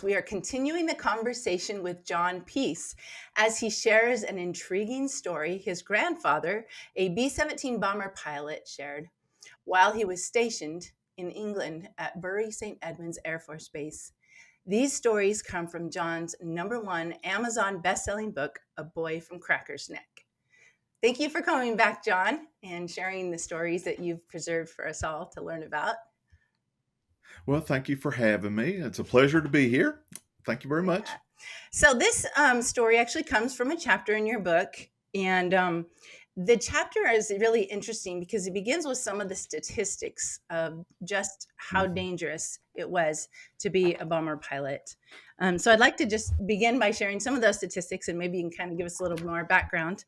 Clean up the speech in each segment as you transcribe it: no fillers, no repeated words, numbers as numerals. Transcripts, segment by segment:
we are continuing the conversation with John Peace as he shares an intriguing story his grandfather, a B-17 bomber pilot, shared while he was stationed in England at Bury St. Edmunds Air Force Base. These stories come from John's #1 Amazon best-selling book, A Boy from Cracker's Neck. Thank you for coming back, John, and sharing the stories that you've preserved for us all to learn about. Well, thank you for having me. It's a pleasure to be here. Thank you very much. So this story actually comes from a chapter in your book, and the chapter is really interesting because it begins with some of the statistics of just how dangerous it was to be a bomber pilot. So I'd like to just begin by sharing some of those statistics, and maybe you can kind of give us a little more background.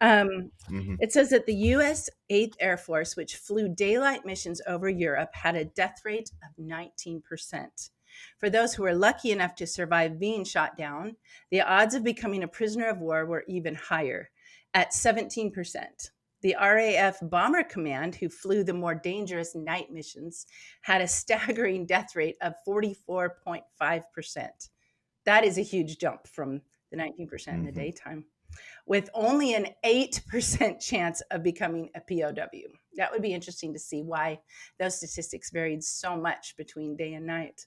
It says that the U.S. 8th Air Force, which flew daylight missions over Europe, had a death rate of 19%. For those who were lucky enough to survive being shot down, the odds of becoming a prisoner of war were even higher, at 17%. The RAF Bomber Command, who flew the more dangerous night missions, had a staggering death rate of 44.5%. That is a huge jump from the 19% in the daytime, with only an 8% chance of becoming a POW. That would be interesting to see why those statistics varied so much between day and night.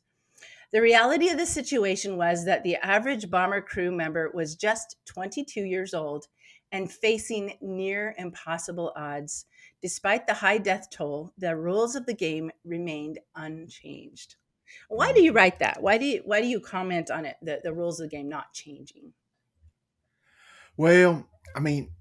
The reality of the situation was that the average bomber crew member was just 22 years old and facing near impossible odds. Despite the high death toll, the rules of the game remained unchanged. Why do you write that? Why do you comment on it, the rules of the game not changing? Well, I mean,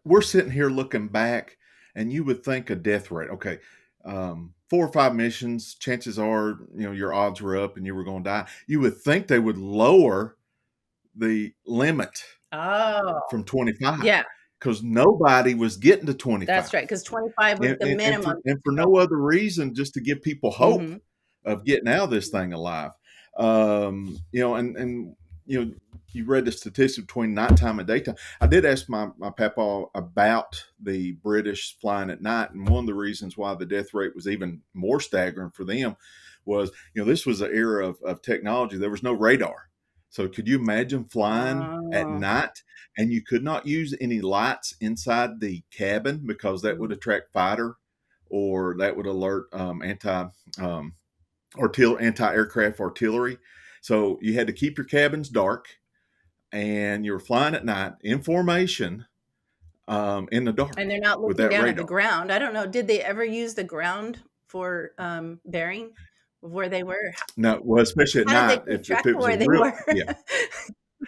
we're sitting here looking back, and you would think a death rate. Okay, 4 or 5 missions, chances are, your odds were up and you were going to die. You would think they would lower the limit from 25. Yeah, Because nobody was getting to 25. that's right, because 25 was the minimum. And for no other reason, just to give people hope of getting out of this thing alive. You read the statistics between nighttime and daytime. I did ask my papa about the British flying at night, and one of the reasons why the death rate was even more staggering for them was, this was an era of technology. There was no radar. So could you imagine flying at night and you could not use any lights inside the cabin because that would attract fighter, or that would alert anti-aircraft artillery. So you had to keep your cabins dark, and you were flying at night in formation in the dark. And they're not looking down at the ground. I don't know. Did they ever use the ground for bearing where they were? No, well, especially at night, if it was where they were. Yeah.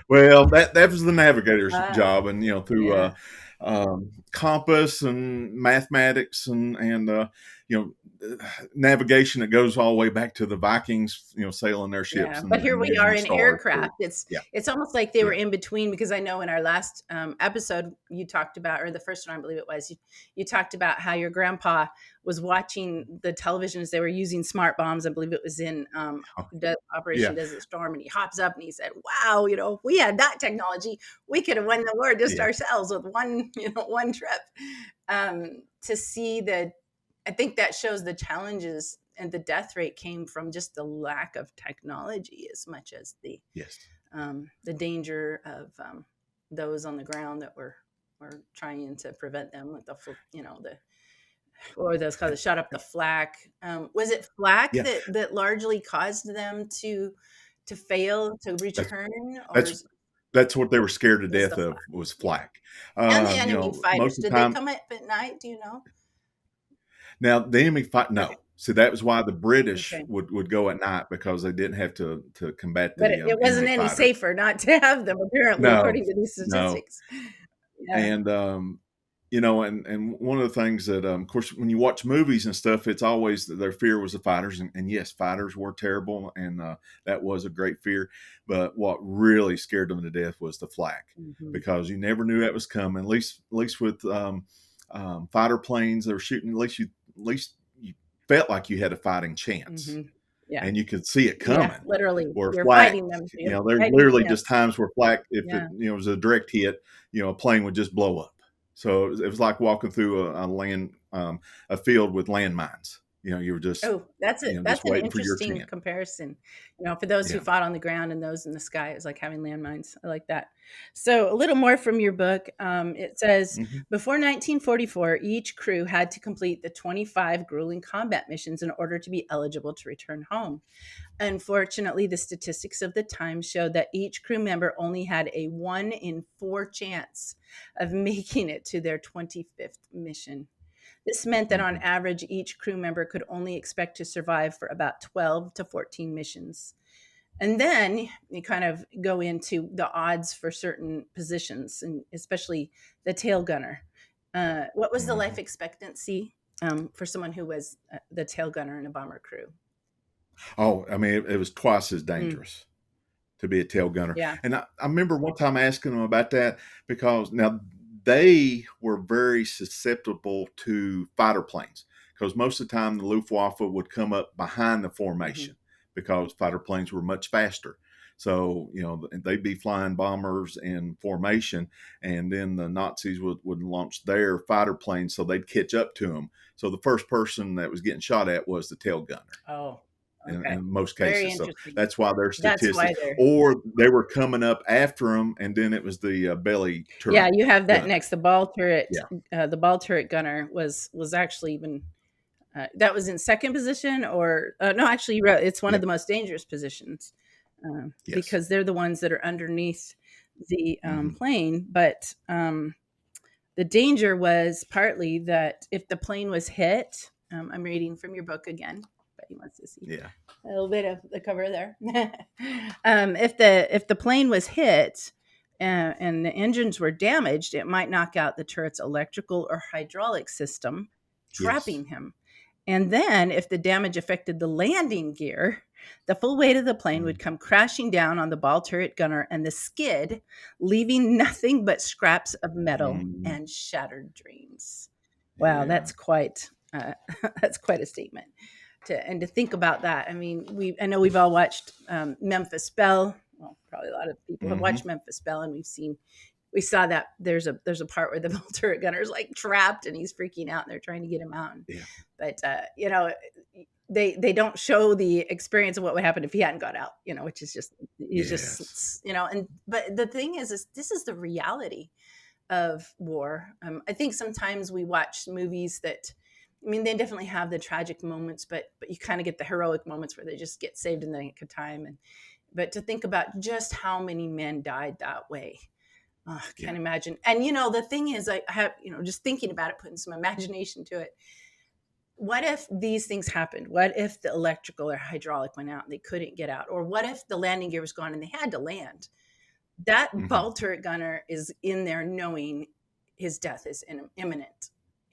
Well, that was the navigator's job, and through compass and mathematics and navigation that goes all the way back to the Vikings, sailing their ships. But here we are in aircraft. It's almost like they were in between, because I know in our last episode you talked about, or the first one I believe it was, you talked about how your grandpa was watching the television as they were using smart bombs. I believe it was in Operation Desert Storm, and he hops up and he said, "Wow, if we had that technology, we could have won the war just ourselves with one trip." To see that, I think that shows the challenges, and the death rate came from just the lack of technology as much as the danger of those on the ground that were trying to prevent them with or those called shot up the flak. Was it flak that largely caused them to fail to return? That's what they were scared to death of, was flak. And the enemy fighters, did they come up at night? Do you know? Now, the enemy fight, no. So that was why the British would go at night, because they didn't have to combat the. But it wasn't any safer not to have them, apparently, according to these statistics. No. Yeah. And one of the things that, of course, when you watch movies and stuff, it's always their fear was the fighters, and yes, fighters were terrible, and that was a great fear. But what really scared them to death was the flak, because you never knew that was coming. At least with fighter planes that were shooting, at least you felt like you had a fighting chance. Yeah. And you could see it coming. Yeah, literally. Where you're flak, fighting them. There's literally just times where flak, if it was a direct hit, a plane would just blow up. So it was like walking through a field with landmines. You were just, Oh, that's it. just That's an waiting for your interesting chance. comparison. For those who Yeah. fought on the ground and those in the sky, is like having landmines. I like that. So, a little more from your book. It says Hmm. before 1944, each crew had to complete the 25 grueling combat missions in order to be eligible to return home. Unfortunately, the statistics of the time showed that each crew member only had a 1 in 4 chance of making it to their 25th mission. This meant that on Hmm. average, each crew member could only expect to survive for about 12 to 14 missions. And then you kind of go into the odds for certain positions, and especially the tail gunner. What was the life Hmm. expectancy for someone who was the tail gunner in a bomber crew? Oh, I mean, it was twice as Mm, dangerous to be a tail gunner. yeah. And I remember one time asking them about that because now they were very susceptible to fighter planes because most of the time the Luftwaffe would come up behind the Hmm. formation because fighter planes were much faster. So, they'd be flying bombers in formation, and then the Nazis would launch their fighter planes so they'd catch up to them. So the first person that was getting shot at was the tail gunner Oh, okay. in most Very cases. So interesting. that's why their That's why statistics, they're, or they were coming up after them, and then it was the belly yeah, turret you have that gunner. next. The ball turret, Yeah. the ball turret gunner was actually even that was in second position, or no, actually, you wrote it's one of Yep. the most dangerous positions Yes. because they're the ones that are underneath the Hmm. plane. But the danger was partly that if the plane was hit, I'm reading from your book again, but he wants to see Yeah. a little bit of the cover there. If the plane was hit and the engines were damaged, it might knock out the turret's electrical or hydraulic system, Yes. trapping him. And then, if the damage affected the landing gear, the full weight of the plane would come crashing down on the ball turret gunner and the skid, leaving nothing but scraps of metal Hmm. and shattered dreams. Wow, Yeah. that's quite a statement. To think about that. I mean, I know we've all watched Memphis Belle. Well, probably a lot of people have Hmm. watched Memphis Belle, and we saw that there's a part where the ball turret gunner's like trapped and he's freaking out and they're trying to get him out. Yeah. But they don't show the experience of what would happen if he hadn't got out. Which is just he's Yes. just and but the thing is this is the reality of war. I think sometimes we watch movies that, I mean, they definitely have the tragic moments, but you kind of get the heroic moments where they just get saved in the nick of time. And but to think about just how many men died that way, oh, I Yeah. can't imagine. And the thing is, I have just thinking about it, putting some imagination to it. What if these things happened? What if the electrical or hydraulic went out and they couldn't get out? Or what if the landing gear was gone and they had to land? That Hmm. ball turret gunner is in there knowing his death is imminent,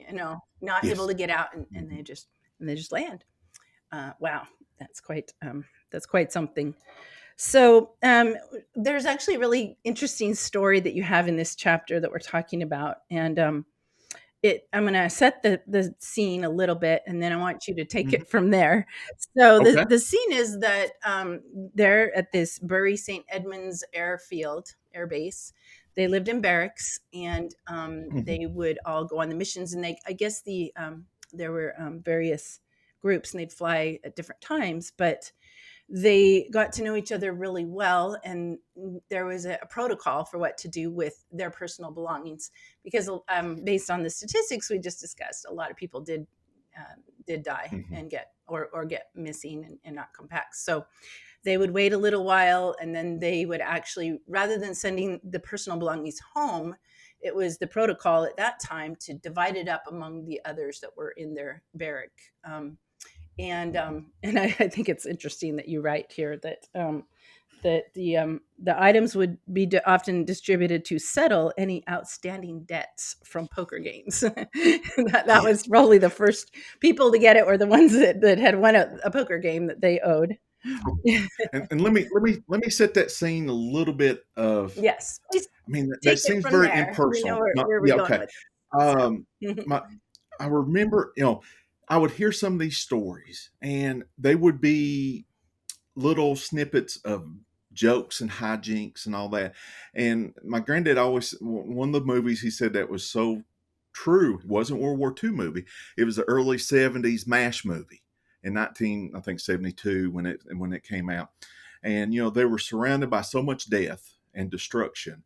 not able Yes. to get out, and Hmm. they just land. Wow, that's quite something. So there's actually a really interesting story that you have in this chapter that we're talking about, and I'm going to set the scene a little bit, and then I want you to take Hmm. it from there. So the Okay. the scene is that they're at this Bury St. Edmonds Air Field, Air Base. They lived in barracks, and Hmm. they would all go on the missions. And I guess there were various groups, and they'd fly at different times, but they got to know each other really well, and there was a protocol for what to do with their personal belongings, because based on the statistics we just discussed, a lot of people did die Hmm. and get missing and not come back. So they would wait a little while, and then they would actually, rather than sending the personal belongings home, it was the protocol at that time to divide it up among the others that were in their barrack. And I think it's interesting that you write here that the items would be often distributed to settle any outstanding debts from poker games. That Yeah. was probably the first people to get it, were the ones that had won a poker game that they owed. And let me set that scene a little bit of. Yes, please I mean, that take it seems from very there. We know impersonal. Not, where we're yeah. going Okay. with it. Um, So, my I remember, I would hear some of these stories, and they would be little snippets of jokes and hijinks and all that. And my granddad always, one of the movies he said that was so true. It wasn't World War II movie. It was the early 70s MASH movie in 1972 when it came out. And they were surrounded by so much death and destruction.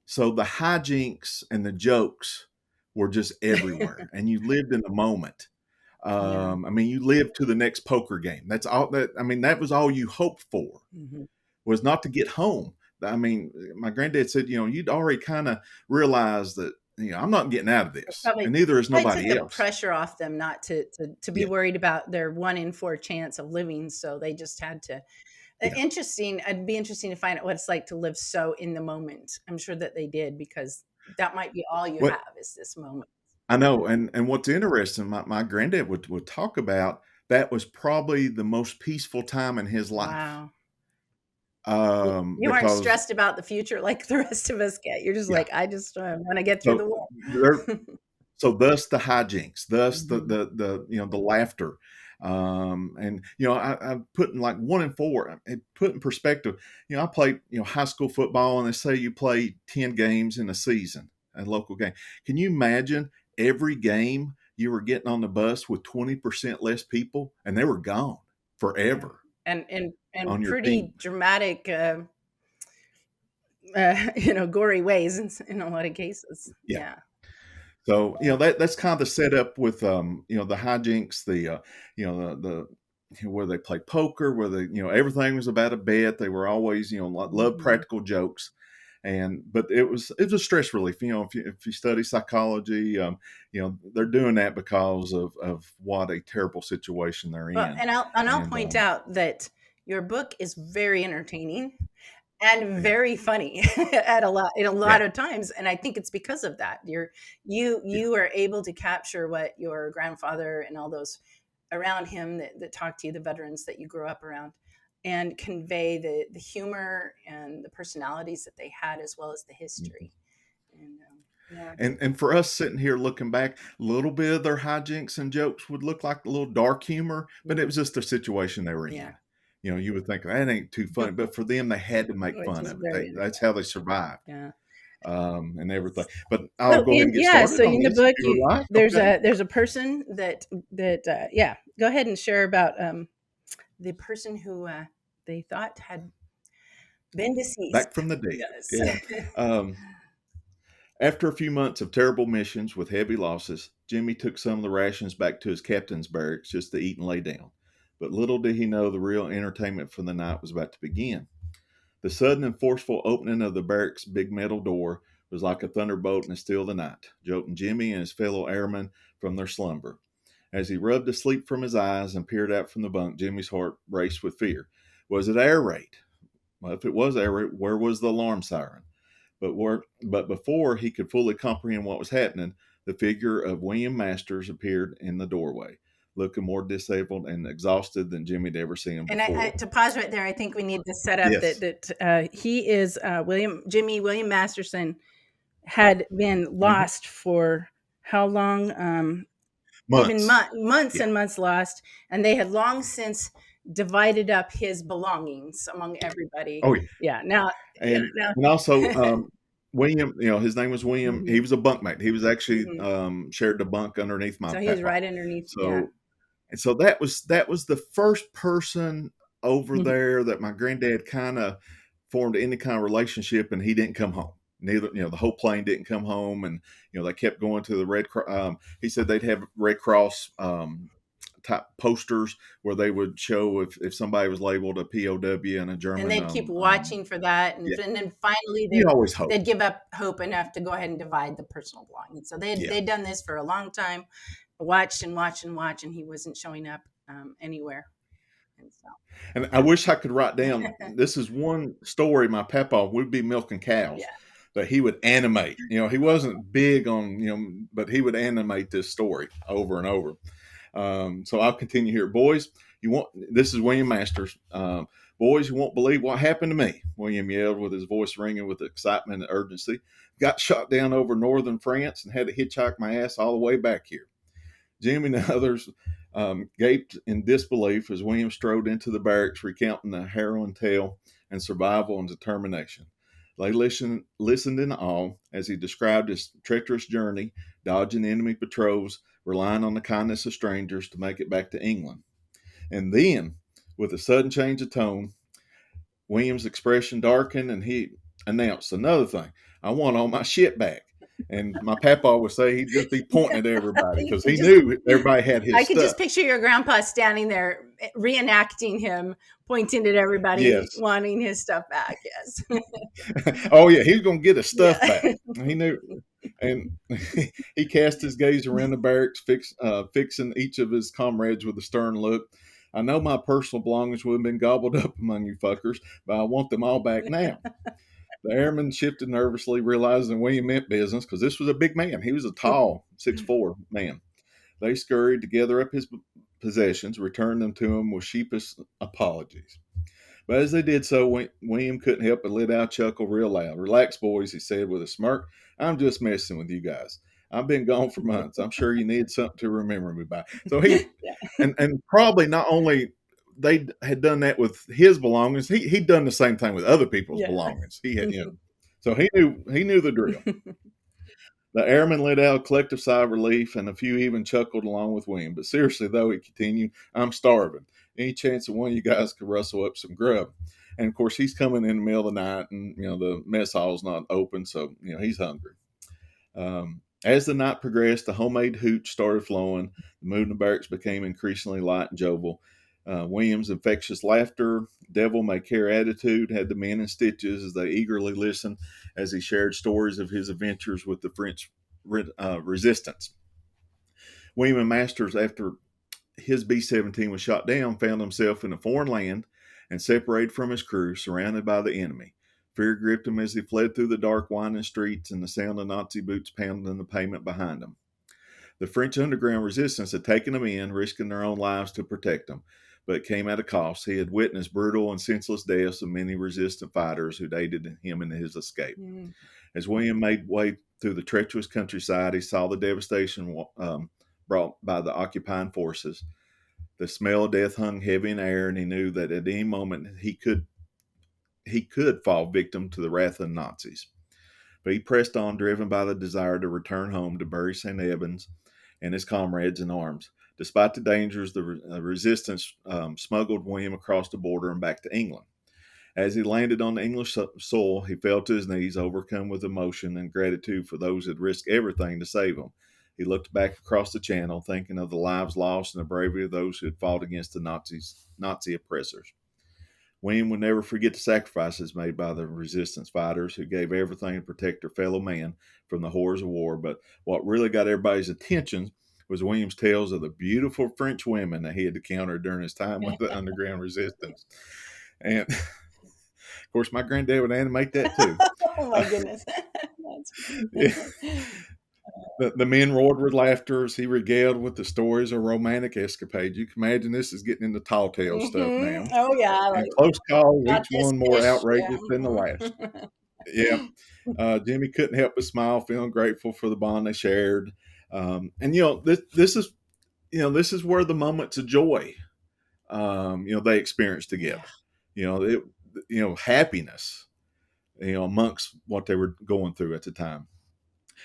So the hijinks and the jokes were just everywhere, and you lived in the moment. Yeah. I mean, you lived to the next poker game. That's all that. I mean, that was all you hoped for, Mhm. was not to get home. I mean, my granddad said, you'd already kind of realized that, I'm not getting out of It this, probably and neither is probably took nobody the else. pressure off them not to be Yeah, worried about their 1 in 4 chance of living, so they just had to yeah. interesting. It'd be interesting to find out what it's like to live so in the moment. I'm sure that they did, because that might be all you What have is this moment. I know, and what's interesting, my granddad would talk about that was probably the most peaceful time in his life, Wow. You aren't because stressed about the future like the rest of us get. You're just yeah. like, "I just, wanna get through So the war." there So thus the hijinks, thus Mhm. the laughter, and I put in like 1 in 4. And put in perspective, I played high school football, and they say you play 10 games in a season, a local game. Can you imagine every game you were getting on the bus with 20% less people, and they were gone Yeah. forever And on your pretty team? dramatic, gory ways in a lot of cases. Yeah. Yeah. So that's kind of the setup with the hijinks, the where they play poker, where they everything was about a bet. They were always love Mhm. practical jokes, but it was a stress relief. If you study psychology, they're doing that because of what a terrible situation they're Well, in, and I'll and point out that your book is very entertaining and yeah, very funny at a lot in a yeah, lot of times, and I think it's because of that. You yeah. you are able to capture what your grandfather and all those around him that talked to you, the veterans that you grew up around, and convey the humor and the personalities that they had, as well as the Mhm. history. And yeah, And for us sitting here looking back, a little bit of their hijinks and jokes would look like a little dark humor, but it mhm, was just the situation they were yeah, in. You would think that ain't too funny, but for them, they had to make which fun is of it. very That's interesting. how they survived, Yeah. and everything. But I'll So go ahead in and get yeah, started so on in the this if book, you would like. there's Okay. a person yeah, go ahead and share about the person who they thought had been deceased. Back from the dead. Yes. Yeah. Um, After a few months of terrible missions with heavy losses, Jimmy took some of the rations back to his captain's barracks just to eat and lay down. But little did he know the real entertainment for the night was about to begin. The sudden and forceful opening of the barracks' big metal door was like a thunderbolt in the still of the night, jolting Jimmy and his fellow airmen from their slumber. As he rubbed the sleep from his eyes and peered out from the bunk, Jimmy's heart raced with fear. Was it air raid? Well, if it was air raid, where was the alarm siren? But before he could fully comprehend what was happening, the figure of William Masters appeared in the doorway, looking more disabled and exhausted than Jimmy had ever seen him And before. to pause right there, I think we need to set up Yes. that he is William Masterson had been Hmm. lost for how long? Even Months. months Yeah. and months lost, and they had long since divided up his belongings among everybody. Oh, yeah. Yeah, now, And now. and also, William, his name was William. He Mhm, was a bunkmate. He was actually mhm. shared the bunk underneath my So he was papa. right underneath. Yeah. So And so that was the first person over Mhm. there that my granddad kind of formed any kind of relationship, and he didn't come home. Neither, the whole plane didn't come home, and they kept going to the Red Cross. He said they'd have Red Cross type posters where they would show if somebody was labeled a POW in a And German. they'd keep watching for that, Yeah, and then finally you always hope. they'd give up hope enough to go ahead and divide the personal belongings. So Yeah. they'd done this for a long time, watched and watched and watched, and he wasn't showing up anywhere. And so, And I wish I could write down. This is one story my papa would be milking yeah. cows that he would animate. He wasn't big on but he would animate this story over and over. So I'll continue here, boys. You want This is William Masters. Boys, you won't believe what happened to me. William yelled with his voice ringing with excitement and urgency. Got shot down over northern France and had to hitchhike my ass all the way back here. Jim and the others gaped in disbelief as William strode into the barracks, recounting the harrowing tale and survival and determination. They listened in awe as he described his treacherous journey, dodging enemy patrols, relying on the kindness of strangers to make it back to England. And then, with a sudden change of tone, William's expression darkened and he announced another thing. I want all my shit back. And my papa would say he'd just be pointing at everybody because he Just, knew everybody had I his could just stuff. picture your grandpa standing there reenacting him, pointing at everybody, Yes. wanting his stuff back. Yes. Oh, yeah. He was going to get his stuff Yeah. back. He knew. And he cast his gaze around the barracks, fixing each of his comrades with a stern look. I know my personal belongings would have been gobbled up among you fuckers, but I want them all back now. The airman shifted nervously, realizing William meant business because this was a big man. He was a tall, 6'4" man. They scurried to gather up his possessions, returned them to him with sheepish apologies. But as they did so, William couldn't help but let out a chuckle real loud. Relax, boys, he said with a smirk. I'm just messing with you guys. I've been gone for months. I'm sure you need something to remember me by. So he, Yeah. and probably not only they had done that with his belongings, he'd done the same thing with other people's Yeah. belongings. He had, so he knew the drill. The airmen let out a collective sigh of relief, and a few even chuckled along with William. But seriously, though, he continued, I'm starving. Any chance that one of you guys could rustle up some grub? And of course, he's coming in the middle of the night, and the mess hall's not open, so he's hungry. As the night progressed, the homemade hooch started flowing. The mood in the barracks became increasingly light and jovial. William's infectious laughter, devil may care attitude had the men in stitches as they eagerly listened as he shared stories of his adventures with the French resistance. William and Masters, after his B-17 was shot down, found himself in a foreign land and separated from his crew, surrounded by the enemy. Fear gripped him as he fled through the dark, winding streets and the sound of Nazi boots pounding the pavement behind him. The French underground resistance had taken him in, risking their own lives to protect him, but it came at a cost. He had witnessed brutal and senseless deaths of many resistant fighters who'd aided him in his escape. As William made way through the treacherous countryside, he saw the devastation brought by the occupying forces. The smell of death hung heavy in the air, and he knew that at any moment he could fall victim to the wrath of the Nazis. But he pressed on, driven by the desire to return home to bury St. Edmonds and his comrades in arms. Despite the dangers, the resistance smuggled William across the border and back to England. As he landed on the English soil, he fell to his knees, overcome with emotion and gratitude for those who had risked everything to save him. He looked back across the channel, thinking of the lives lost and the bravery of those who had fought against the Nazi oppressors. William would never forget the sacrifices made by the resistance fighters who gave everything to protect their fellow man from the horrors of war. But what really got everybody's attention was William's tales of the beautiful French women that he had encountered during his time with the underground resistance. And of course, my granddad would animate that too. Oh my goodness. Yeah. The men roared with laughter as he regaled with the stories of romantic escapades. You can imagine this is getting into tall tale stuff now. Oh yeah, And like close calls, got each this one more fish. Yeah. outrageous than the last. Yeah. Jimmy couldn't help but smile, feeling grateful for the bond they shared. And this is where the moments of joy, they experienced together. Happiness, amongst what they were going through at the time.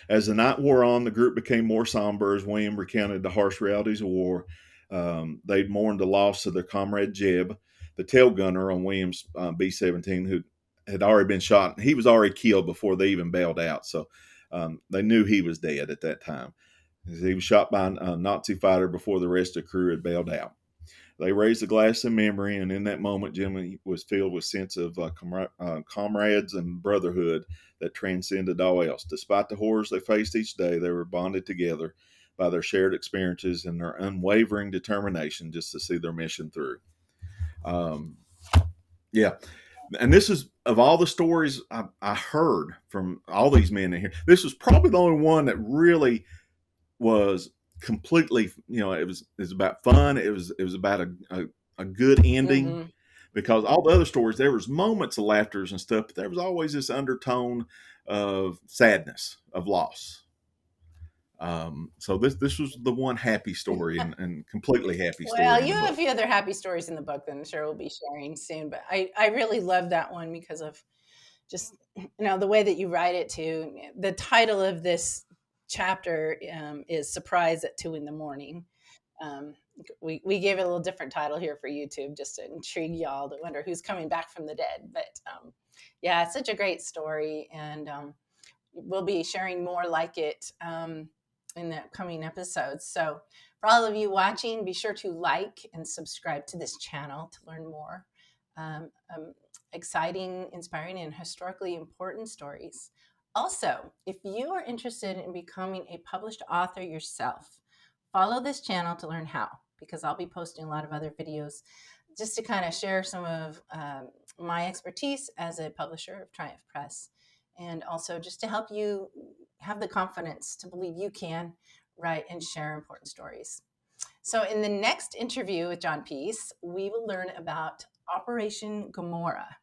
As the night wore on, the group became more somber as William recounted the harsh realities of war. They'd mourned the loss of their comrade Jeb, the tail gunner on William's B-17, who had already been shot. He was already killed before they even bailed out, so they knew he was dead at that time. He was shot by a Nazi fighter before the rest of the crew had bailed out. They raised a glass in memory, and in that moment, Jimmy was filled with a sense of comrades and brotherhood that transcended all else. Despite the horrors they faced each day, they were bonded together by their shared experiences and their unwavering determination just to see their mission through. Yeah. And this is, of all the stories I heard from all these men in here, this was probably the only one that really was completely, it was about fun. It was about a good ending, because all the other stories, there was moments of laughter and stuff, but there was always this undertone of sadness, of loss. So this was the one happy story and completely happy story. Well, in you the have a book. few other happy stories in the book that I'm sure we'll be sharing soon, but I really love that one because of just, the way that you write it too. The title of this chapter is Surprise at 2 a.m. Um, we gave it a little different title here for YouTube just to intrigue y'all to wonder who's coming back from the dead. But yeah, it's such a great story, and we'll be sharing more like it in the upcoming episodes. So for all of you watching, be sure to like and subscribe to this channel to learn more um, um, exciting, inspiring, and historically important stories. Also, if you are interested in becoming a published author yourself, follow this channel to learn how, because I'll be posting a lot of other videos just to kind of share some of my expertise as a publisher of Triumph Press, and also just to help you have the confidence to believe you can write and share important stories. So in the next interview with John Peace, we will learn about Operation Gomorrah,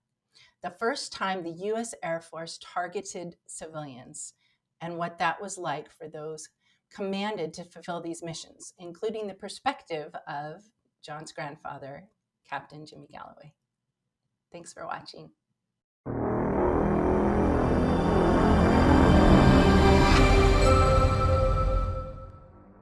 the first time the U.S. Air Force targeted civilians, and what that was like for those commanded to fulfill these missions, including the perspective of John's grandfather, Captain Jimmy Galloway. Thanks for watching.